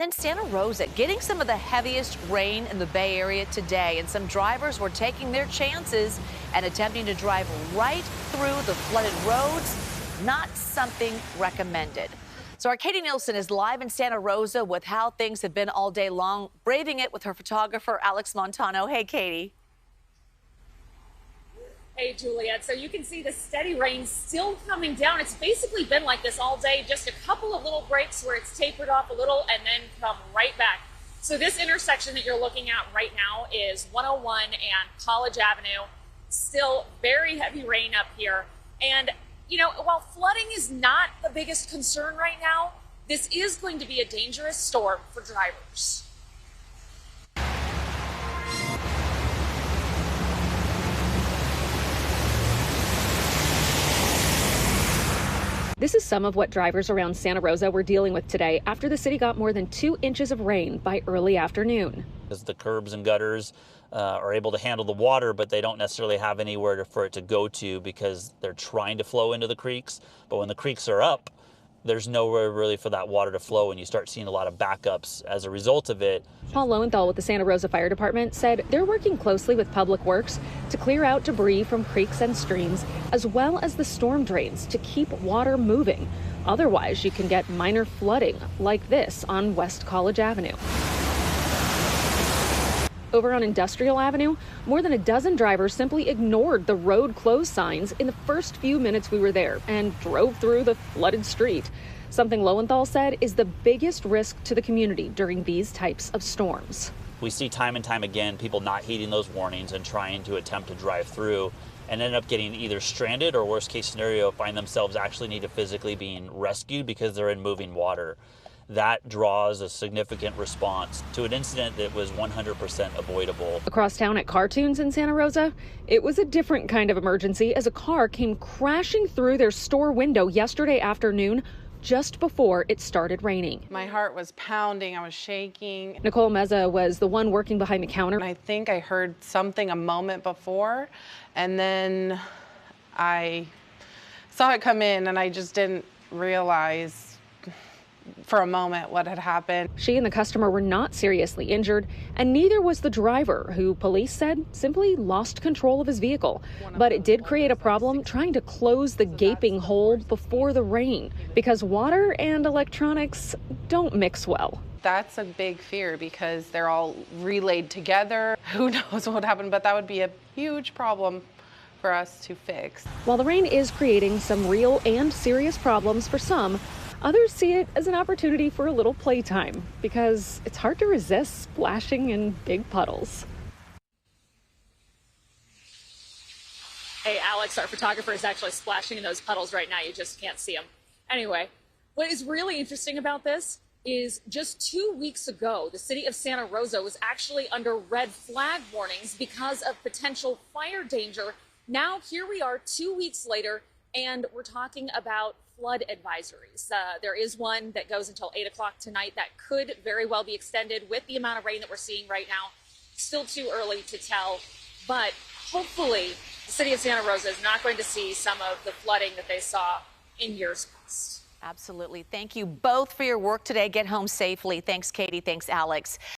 In Santa Rosa, getting some of the heaviest rain in the Bay Area today, and some drivers were taking their chances and attempting to drive right through the flooded roads. Not something recommended. So our Katie Nielsen is live in Santa Rosa with how things have been all day long, braving it with her photographer, Alex Montano. Hey, Katie. Hey, Juliet. So you can see the steady rain still coming down. It's basically been like this all day, just a couple of little breaks where it's tapered off a little and then come right back. So this intersection that you're looking at right now is 101 and College Avenue. Still very heavy rain up here. And, you know, while flooding is not the biggest concern right now, this is going to be a dangerous storm for drivers. This is some of what drivers around Santa Rosa were dealing with today after the city got more than 2 inches of rain by early afternoon. Because the curbs and gutters are able to handle the water, but they don't necessarily have anywhere for it to go to because they're trying to flow into the creeks. But when the creeks are up, there's nowhere really for that water to flow, and you start seeing a lot of backups as a result of it. Paul Lowenthal with the Santa Rosa Fire Department said they're working closely with Public Works to clear out debris from creeks and streams, as well as the storm drains to keep water moving. Otherwise, you can get minor flooding like this on West College Avenue. Over on Industrial Avenue, more than a dozen drivers simply ignored the road closed signs in the first few minutes we were there and drove through the flooded street. Something Lowenthal said is the biggest risk to the community during these types of storms. We see time and time again people not heeding those warnings and trying to attempt to drive through and end up getting either stranded or, worst case scenario, find themselves actually need to physically being rescued because they're in moving water. That draws a significant response to an incident that was 100% avoidable. Across town at Cartoons in Santa Rosa, it was a different kind of emergency as a car came crashing through their store window yesterday afternoon just before it started raining. My heart was pounding, I was shaking. Nicole Meza was the one working behind the counter. I think I heard something a moment before, and then I saw it come in, and I just didn't realize for a moment what had happened. She and the customer were not seriously injured, and neither was the driver, who police said simply lost control of his vehicle. But it did create a problem trying to close the gaping hole before the rain, because water and electronics don't mix well. That's a big fear because they're all relayed together. Who knows what would happen, but that would be a huge problem for us to fix. While the rain is creating some real and serious problems for some, others see it as an opportunity for a little playtime because it's hard to resist splashing in big puddles. Hey, Alex, our photographer, is actually splashing in those puddles right now. You just can't see them. Anyway, what is really interesting about this is just 2 weeks ago, the city of Santa Rosa was actually under red flag warnings because of potential fire danger. Now, here we are 2 weeks later, and we're talking about flood advisories. There is one that goes until 8 o'clock tonight that could very well be extended with the amount of rain that we're seeing right now. Still too early to tell, but hopefully the city of Santa Rosa is not going to see some of the flooding that they saw in years past. Absolutely. Thank you both for your work today. Get home safely. Thanks, Katie. Thanks, Alex.